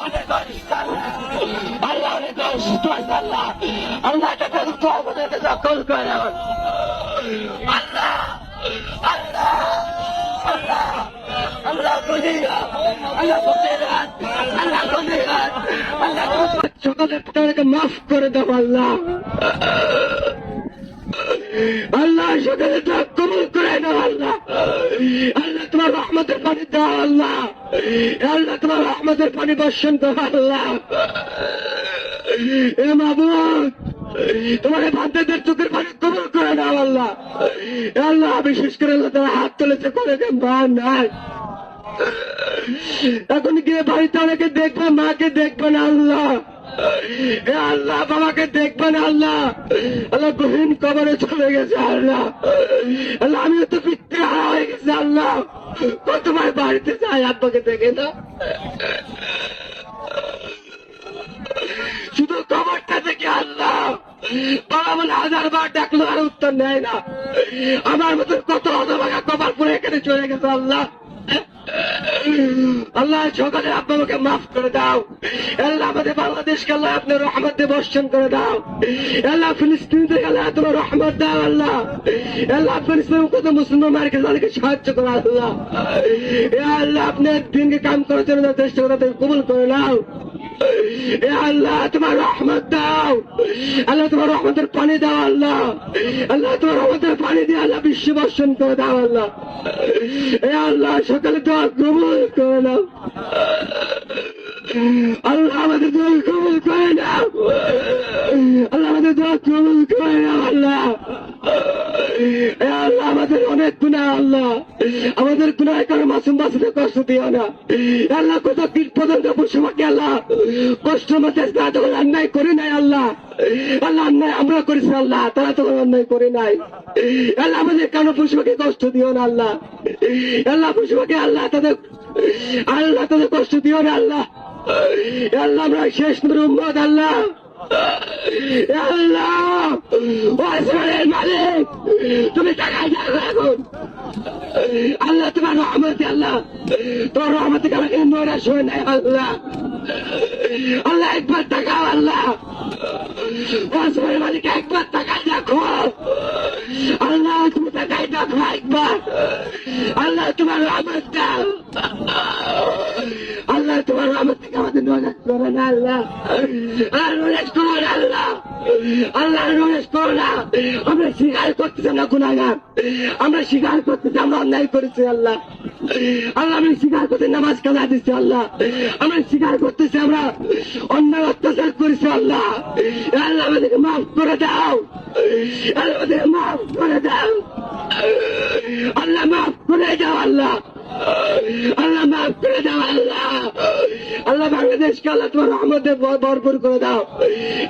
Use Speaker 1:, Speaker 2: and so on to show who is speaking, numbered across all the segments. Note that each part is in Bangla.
Speaker 1: অনেক কষ্ট আল্লাহ, অনেক কষ্ট আল্লাহ, আল্লাহ তাকে আমাদেরকে দখল করে আল্লাহ, আল্লাহ, আল্লাহ, আল্লাহ গুনিগার, আল্লাহ গুনিগার, আল্লাহ গুনিগার, আল্লাহ সকলের পিতাকে মাফ করে দাও আল্লাহ, আল্লাহ সকলের দোয়া কবুল করে নাও আল্লাহ, আল্লাহ তোমার রহমতের পানি দাও আল্লাহ, আল্লাহ তোমার রহমতের পানি বর্ষণ করো আল্লাহ, এ মাবুদ তোমার বান্দাদের চোখের পানি কবুল করে নাও আল্লাহ, আল্লাহ বিশেষ করে আল্লাহ তারা হাত তুলেছে করে মা নাই, এখন গিয়ে বাড়িতে অনেকে দেখবে, মাকে দেখবে না আল্লাহ, আল্লাহ বাবাকে দেখবেন আল্লাহ, আল্লাহ গহীন কবরে চলে গেছে আল্লাহ, আল্লাহ আমিও তো পিতৃ হারা হয়ে গেছে আল্লাহ, কতবার বাড়িতে যাই আব্বাকে দেখে না, শুধু কবরটা দেখে আল্লাহ বাবা বলে 1000 বার ডাকলো আর উত্তর নেয় না, আমার মতো কত হতভাগা কবর পুরে এখানে চলে গেছে আল্লাহ, আল্লাহ সকালে আব্বাকে মাফ করে দাও, আল্লাহ আমাদের বাংলাদেশকে আল্লাহ আপনার রহমতে বর্ষণ করে দাও, আল্লাহ ফিলিস্তিন থেকে আল্লাহ তোমার রহমত দাও আল্লাহ, আল্লাহ আফগানিস্তান কত মুসলমান মার্কে তাদেরকে সাহায্য করো আল্লাহ, আল্লাহ আপনার দিনকে কাম করার জন্য চেষ্টা করে তাদেরকে কবুল করে নাও, আল্লাহ তোমার রহমত দাও, আল্লাহ তোমার রহমতের পানি দাও আল্লাহ, আল্লাহ তোমার রহমতের পানি দিয়ে আল্লাহ বিশ্ব বর্ষণ করে দাও আল্লাহ, আল্লাহ সকালে দোয়া কবুল করে নাও আল্লাহ, আমাদের দোয়া কবুল করে নাও আল্লাহ, আমাদের দোয়া কবুল করে নাও আল্লাহ, আল্লাহ আমাদের অনেক গুনাহ আল্লাহ, আমাদের গুনাহ কারো মাসুম বাচ্চাদের কষ্ট দিও না আল্লাহ, কত কীট পতঙ্গ পশু পাখি আল্লাহ কষ্ট মধ্যে তখন অন্যায় করি নাই আল্লাহ, আল্লাহ অন্যায় আমরা করেছি আল্লাহ, তারা তখন অন্যায় করে নাই আল্লাহ, আমাদের কারো পশু পাখি কষ্ট দিও না আল্লাহ, আল্লাহ পশু পাখি আল্লাহ তাদের কষ্ট দিও না আল্লাহ, আল্লাহ আমরা শেষ নবীর উম্মত আল্লাহ, আল্লাহ ওয়াসিরের মালিক তুমি তাকাই দেখো এখন আল্লাহ তোমার রহমতে, আল্লাহ তোমার রহমতে আমাকে নৈরাশ হয়ে নাই আল্লাহ, আল্লাহ একবার তাকাও আল্লাহ, ওয়াসিরের মালিক একবার তাকাই দেখো আল্লাহ, তুমি তাকাই দেখো একবার আল্লাহ, তোমার রহমত দাও আল্লাহ, তোমার রহমত থেকে আমাদের নৈরাশ করো না আল্লাহ, আর নৈরাশ করো না আল্লাহ, আল্লাহ নৈরাশ করো না, আমরা স্বীকার করতেছি আমরা গুনাহগার, আমরা স্বীকার করতেছি আমরা অন্যায় করেছি আল্লাহ, আল্লাহ আমি স্বীকার করতে নামাজ কাজা দিচ্ছি আল্লাহ, আমরা স্বীকার করতেছি আমরা অন্যায় অত্যাচার করেছি আল্লাহ, আল্লাহ আমাদেরকে মাফ করে দাও, আল্লাহ আমাদেরকে মাফ করে দাও, আল্লাহ মাফ করে দাও আল্লাহ, আল্লাহ মাফ করে দাও আল্লাহ, আল্লাহ বাংলাদেশকে আল্লাহ তোমার রহমতে ভরপুর করে দাও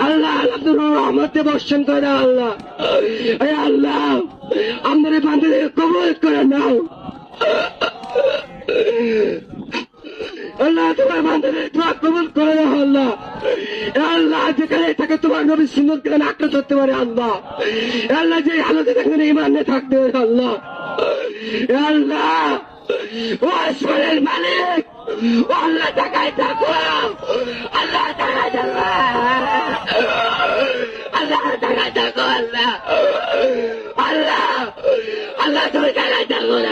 Speaker 1: আল্লাহ, আল্লাহ তোমার রহমতে বর্ষণ করে দাও আল্লাহ, আল্লাহ আমাদের বান্ধবদের কবুল করে নাও আল্লাহ, তোমার বান্ধবদের দোয়া কবুল করে নাও আল্লাহ, আল্লাহ যেখানে থাকে তোমার নবীর সুন্নাত কেন আঁকড়ে ধরতে পারে আল্লাহ, আল্লাহ যে হালতে থাকবেন ঈমান নিয়ে থাকতে পারে আল্লাহ, আল্লাহ ও আসমানের মালিক ও আল্লাহ তাকাই থাকো, আল্লাহ তাকাই থাকো, আল্লাহ তাকাই থাকো আল্লাহ, আল্লাহ আল্লাহ তুমি তাকাই থাকো না,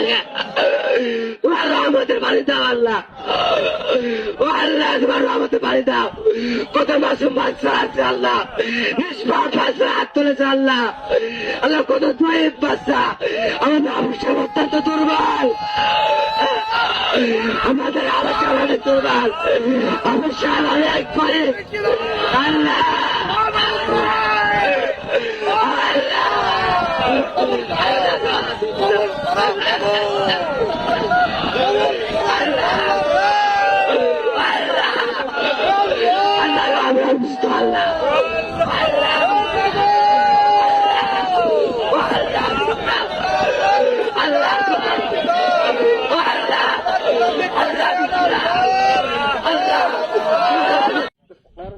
Speaker 1: তোমার রহমতের পানি দাও আল্লাহ, ও আল্লাহ তোমার রহমতের পানি দাও, কত মাসুম বাচ্চা আছে আল্লাহ, নিষ্পাপ বাচ্চা হাত তুলেছে আল্লাহ, আল্লাহ কত জয়েব বাচ্চা, আমাদের অবশ্যই অত্যন্ত দুর্বল, আমাদের অবশ্যই অনেক দুর্বল, অবশ্যই অনেক পরে আল্লাহ,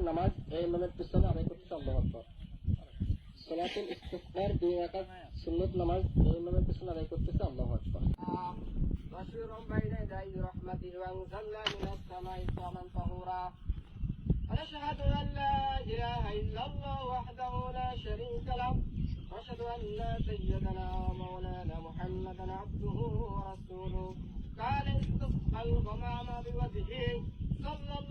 Speaker 1: নামাজ এই ইমামের পিছনে আদায় করতে আল্লাহু আকবার, সালাতুল ইস্তিগফার 2 রাকাত সুন্নাত নামাজ এই ইমামের পিছনে আদায় করতেছে আল্লাহু আকবার। بشير بين يدي رحمته وأنزلنا من السماء سماء طهورا
Speaker 2: ونشهد أن لا إله إلا الله وحده لا شريك له وأشهد أن سيدنا ومولانا محمدا عبده ورسوله قال استسقى الغمام بوجهه صلى الله